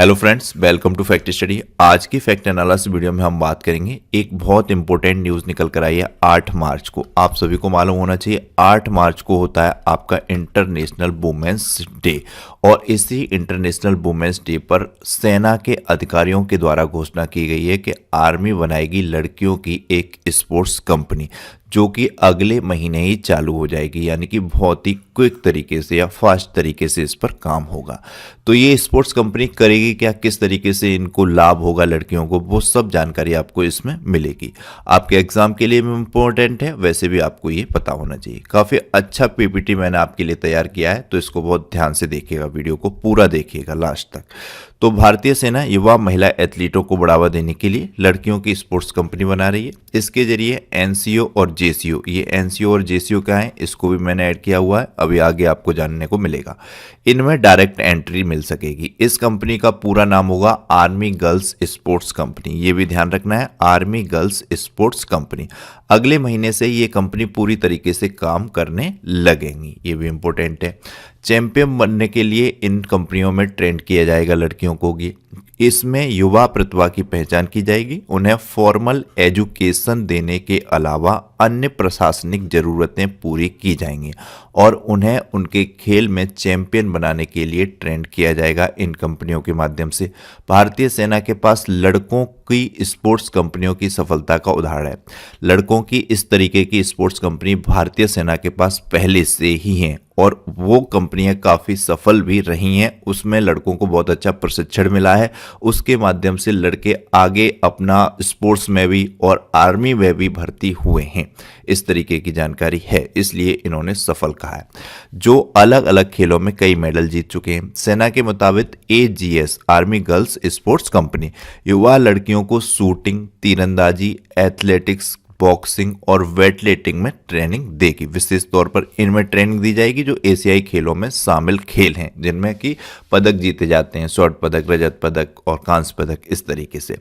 Hello friends, welcome to Fact Study. आज की fact analysis video में हम बात करेंगे, एक बहुत इंपॉर्टेंट न्यूज़ निकल कर आई है 8 मार्च को। आप सभी को मालूम होना चाहिए 8 मार्च को होता है आपका इंटरनेशनल वुमेन्स डे, और इसी इंटरनेशनल वुमेन्स डे पर सेना के अधिकारियों के द्वारा घोषणा की गई है कि आर्मी बनाएगी लड़कियों की एक स्पोर्ट्स कंपनी, जो कि अगले महीने ही चालू हो जाएगी। यानी कि बहुत ही क्विक तरीके से या फास्ट तरीके से इस पर काम होगा। तो ये स्पोर्ट्स कंपनी करेगी क्या, किस तरीके से इनको लाभ होगा लड़कियों को, वो सब जानकारी आपको इसमें मिलेगी। आपके एग्जाम के लिए भी इम्पोर्टेंट है, वैसे भी आपको ये पता होना चाहिए। काफ़ी अच्छा पीपीटी मैंने आपके लिए तैयार किया है, तो इसको बहुत ध्यान से देखिएगा, वीडियो को पूरा देखिएगा लास्ट तक। तो भारतीय सेना युवा महिला एथलीटों को बढ़ावा देने के लिए लड़कियों की स्पोर्ट्स कंपनी बना रही है। इसके जरिए एनसीओ और जेसीओ, ये एनसीओ और जेसीओ क्या है, इसको भी मैंने ऐड किया हुआ है, अभी आगे आपको जानने को मिलेगा। इनमें डायरेक्ट एंट्री मिल सकेगी। इस कंपनी का पूरा नाम होगा आर्मी गर्ल्स स्पोर्ट्स कंपनी, ये भी ध्यान रखना है, आर्मी गर्ल्स स्पोर्ट्स कंपनी। अगले महीने से ये कंपनी पूरी तरीके से काम करने लगेंगी, ये भी इंपॉर्टेंट है। चैंपियन बनने के लिए इन कंपनियों में ट्रेंड किया जाएगा लड़कियों को। इसमें युवा प्रतिभा की पहचान की जाएगी, उन्हें फॉर्मल एजुकेशन देने के अलावा अन्य प्रशासनिक ज़रूरतें पूरी की जाएंगी, और उन्हें उनके खेल में चैंपियन बनाने के लिए ट्रेंड किया जाएगा इन कंपनियों के माध्यम से। भारतीय सेना के पास लड़कों की स्पोर्ट्स कंपनियों की सफलता का उदाहरण है। लड़कों की इस तरीके की स्पोर्ट्स कंपनी भारतीय सेना के पास पहले से ही हैं, और वो कंपनियां काफ़ी सफल भी रही हैं। उसमें लड़कों को बहुत अच्छा प्रशिक्षण मिला है, उसके माध्यम से लड़के आगे अपना स्पोर्ट्स में भी और आर्मी में भी भर्ती हुए हैं। इस तरीके की जानकारी है, इसलिए इन्होंने सफल कहा है। जो अलग अलग खेलों में कई मेडल जीत चुके हैं। सेना के मुताबिक AGS army girls sports company युवा लड़कियों को शूटिंग, तीरंदाजी, एथलेटिक्स, बॉक्सिंग और वेटलिफ्टिंग में ट्रेनिंग देगी। विशेष तौर पर इनमें ट्रेनिंग दी जाएगी जो एशियाई खेलों में शामिल खेल हैं, जिनमें कि पदक जीते जाते हैं, स्वर्ण पदक, रजत पदक और कांस्य पदक, इस तरीके से।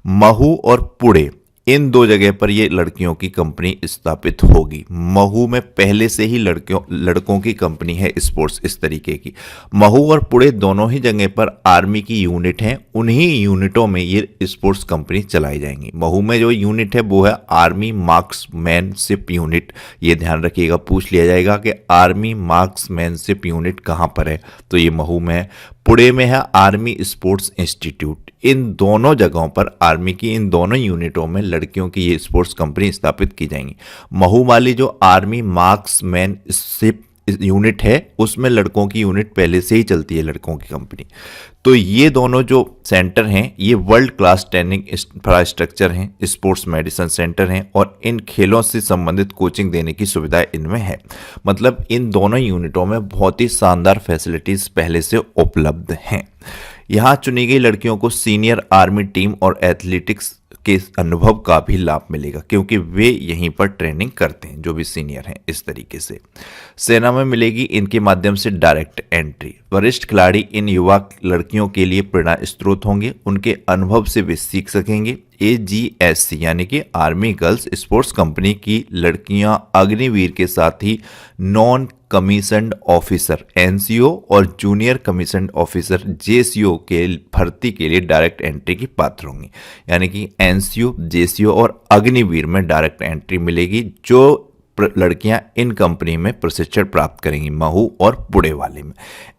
महू और पुणे, इन दो जगह पर ये लड़कियों की कंपनी स्थापित होगी। महू में पहले से ही लड़कों की कंपनी है स्पोर्ट्स इस तरीके की। महू और पुणे दोनों ही जगह पर आर्मी की यूनिट हैं, उन्हीं यूनिटों में ये स्पोर्ट्स कंपनी चलाई जाएंगी। महू में जो यूनिट है वो है आर्मी मार्क्समैनशिप यूनिट। ये ध्यान रखिएगा, पूछ लिया जाएगा कि आर्मी मार्क्समैनशिप यूनिट कहाँ पर है, तो ये महू में है। पुणे में है आर्मी स्पोर्ट्स इंस्टीट्यूट। इन दोनों जगहों पर आर्मी की इन दोनों यूनिटों में लड़कियों की ये स्पोर्ट्स कंपनी स्थापित की जाएंगी। महू वाली जो आर्मी मार्क्समैनशिप यूनिट है, उसमें लड़कों की यूनिट पहले से ही चलती है, लड़कों की कंपनी। तो ये दोनों जो सेंटर हैं, ये वर्ल्ड क्लास ट्रेनिंग इंफ्रास्ट्रक्चर हैं, स्पोर्ट्स मेडिसिन सेंटर हैं, और इन खेलों से संबंधित कोचिंग देने की सुविधा इनमें है। मतलब इन दोनों यूनिटों में बहुत ही शानदार फैसिलिटीज पहले से उपलब्ध हैं। यहाँ चुनी गई लड़कियों को सीनियर आर्मी टीम और एथलेटिक्स के अनुभव का भी लाभ मिलेगा, क्योंकि वे यहीं पर ट्रेनिंग करते हैं, जो भी सीनियर हैं। इस तरीके से सेना में मिलेगी इनके माध्यम से डायरेक्ट एंट्री। वरिष्ठ खिलाड़ी इन युवा लड़कियों के लिए प्रेरणा स्रोत होंगे, उनके अनुभव से वे सीख सकेंगे। एजीएससी यानी कि आर्मी गर्ल्स स्पोर्ट्स कंपनी की लड़कियां अग्निवीर के साथ ही नॉन कमीशन्ड ऑफिसर एनसीओ और जूनियर कमीशन्ड ऑफिसर जेसीओ के भर्ती के लिए डायरेक्ट एंट्री की पात्र होंगी। यानी कि एनसीओ, जेसीओ और अग्निवीर में डायरेक्ट एंट्री मिलेगी, जो लड़कियां इन कंपनी में प्रशिक्षण प्राप्त करेंगी, महू और पुणे वाले में।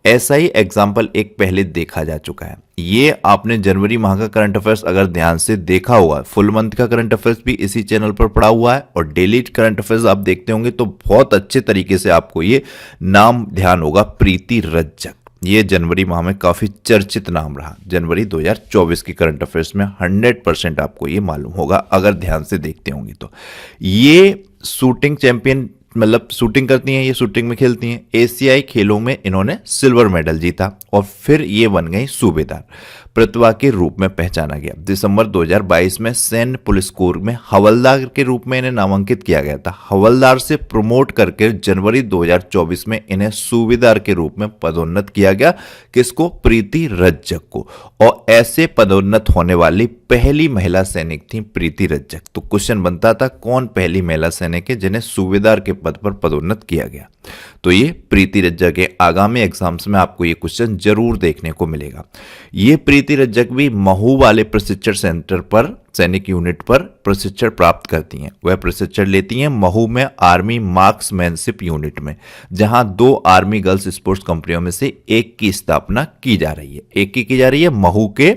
ऐसा ही एग्जाम्पल एक पहले देखा जा चुका है। ये आपने जनवरी माह का करंट अफेयर्स अगर ध्यान से देखा हुआ है, फुल मंथ का करंट अफेयर्स भी इसी चैनल पर पड़ा हुआ है, और डेली करंट अफेयर्स आप देखते होंगे तो बहुत अच्छे तरीके से आपको ये नाम ध्यान होगा, प्रीति रज्जक। ये जनवरी माह में काफ़ी चर्चित नाम रहा। जनवरी 2024 की करंट अफेयर्स में 100% आपको ये मालूम होगा अगर ध्यान से देखते होंगे तो। ये शूटिंग चैंपियन, मतलब शूटिंग करती हैं, ये शूटिंग में खेलती हैं। एशियाई खेलों में इन्होंने सिल्वर मेडल जीता, और फिर ये बन गई सूबेदार। प्रतिभा के रूप में पहचाना गया। दिसंबर 2022 में सैन्य पुलिस कोर में हवलदार के रूप में इन्हें नामांकित किया गया था। हवलदार से प्रमोट करके जनवरी 2024 में इन्हें सूबेदार के रूप में पदोन्नत किया गया। किसको? प्रीति रज्जक को। और ऐसे पदोन्नत होने वाली पहली महिला सैनिक थी प्रीति रज्जक। तो क्वेश्चन बनता था, कौन पहली महिला सैनिक है जिन्हें सूबेदार के पद पर पदोन्नत किया गया? तो ये प्रीति रज्जक के आगामी एग्जाम्स में आपको ये क्वेश्चन जरूर देखने को मिलेगा। ये प्रीति रज्जक भी महू वाले प्रशिक्षण सेंटर पर सैनिक यूनिट पर प्रशिक्षण प्राप्त करती हैं। वह प्रशिक्षण लेती हैं महू में आर्मी मार्क्समैनशिप यूनिट में, जहां 2 आर्मी गर्ल्स स्पोर्ट्स कंपनियों में से एक की स्थापना की जा रही है। एक की जा रही है महू के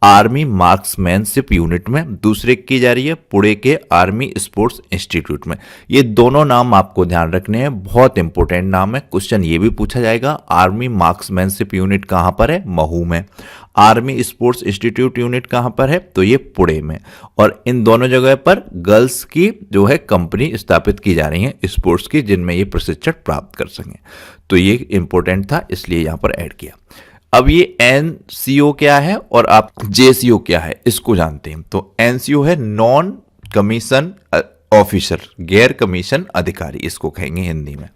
आर्मी मार्क्समैनशिप यूनिट में, दूसरे की जा रही है पुणे के आर्मी स्पोर्ट्स इंस्टीट्यूट में। ये दोनों नाम आपको ध्यान रखने हैं, बहुत इंपॉर्टेंट नाम है। क्वेश्चन ये भी पूछा जाएगा, आर्मी मार्क्समैनशिप यूनिट कहां पर है? महू में। आर्मी स्पोर्ट्स इंस्टीट्यूट यूनिट कहां पर है? तो ये पुणे में। और इन दोनों जगह पर गर्ल्स की जो है कंपनी स्थापित की जा रही है स्पोर्ट्स की, जिनमें ये प्रशिक्षण प्राप्त कर सकें। तो ये इंपॉर्टेंट था, इसलिए यहां पर ऐड किया। अब ये एनसीओ क्या है और आप जेसीओ क्या है इसको जानते हैं। तो एनसीओ है नॉन कमीशन ऑफिसर, गैर कमीशन अधिकारी इसको कहेंगे हिंदी में।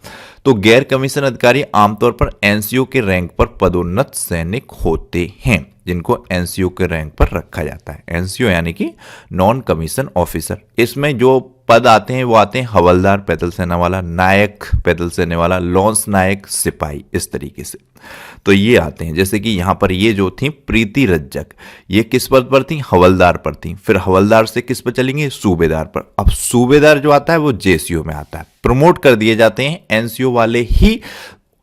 तो गैर कमीशन अधिकारी आमतौर पर एनसीओ के रैंक पर पदोन्नत सैनिक होते हैं, जिनको एनसीओ के रैंक पर रखा जाता है। एनसीओ यानी कि नॉन कमीशन ऑफिसर। इसमें जो पद आते हैं वो आते हैं हवलदार पैदल सेना वाला, नायक पैदल सेना वाला, लॉन्स नायक, सिपाही, इस तरीके से। तो ये आते हैं, जैसे कि यहां पर ये जो थी प्रीति रज्जक, ये किस पद पर थी? हवलदार पर थी। फिर हवलदार से किस पर चलेंगे? सूबेदार पर। अब सूबेदार जो आता है वो जेसीओ में आता है। प्रमोट कर दिए जाते हैं एनसीओ वाले ही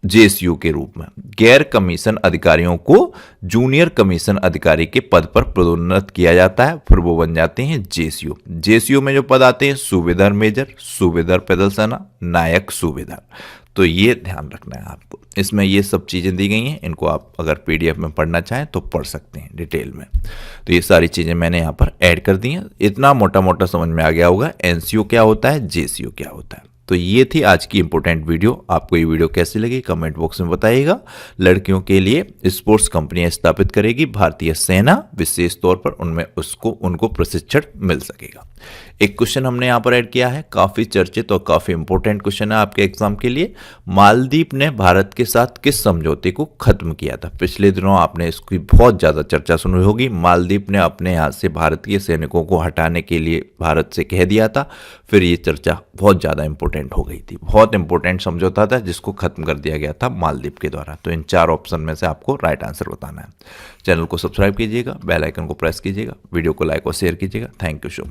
जेसीओ के रूप में। गैर कमीशन अधिकारियों को जूनियर कमीशन अधिकारी के पद पर पदोन्नत किया जाता है, फिर वो बन जाते हैं जेसीओ। जेसीओ में जो पद आते हैं सूबेदार मेजर, सूबेदार पैदल सेना, नायक सूबेदार। तो ये ध्यान रखना है आपको। इसमें ये सब चीज़ें दी गई हैं, इनको आप अगर पीडीएफ में पढ़ना चाहें तो पढ़ सकते हैं डिटेल में। तो ये सारी चीज़ें मैंने यहाँ पर ऐड कर दी हैं। इतना मोटा मोटा समझ में आ गया होगा एनसीओ क्या होता है, जेसीओ क्या होता है। तो ये थी आज की इंपॉर्टेंट वीडियो। आपको ये वीडियो कैसी लगी कमेंट बॉक्स में बताइएगा। लड़कियों के लिए स्पोर्ट्स कंपनियां स्थापित करेगी भारतीय सेना, विशेष तौर पर उनमें उनको प्रशिक्षण मिल सकेगा। एक क्वेश्चन हमने यहाँ पर ऐड किया है, काफ़ी चर्चित और काफ़ी इंपॉर्टेंट क्वेश्चन है आपके एग्जाम के लिए। मालदीव ने भारत के साथ किस समझौते को खत्म किया था? पिछले दिनों आपने इसकी बहुत ज़्यादा चर्चा सुनी होगी। मालदीव ने अपने यहाँ से भारतीय सैनिकों को हटाने के लिए भारत से कह दिया था, फिर ये चर्चा बहुत ज़्यादा इंपॉर्टेंट हो गई थी। बहुत इंपॉर्टेंट समझौता था जिसको खत्म कर दिया गया था मालदीव के द्वारा। तो इन 4 ऑप्शन में से आपको राइट आंसर बताना है। चैनल को सब्सक्राइब कीजिएगा, बेल आइकन को प्रेस कीजिएगा, वीडियो को लाइक और शेयर कीजिएगा। Thank you so much.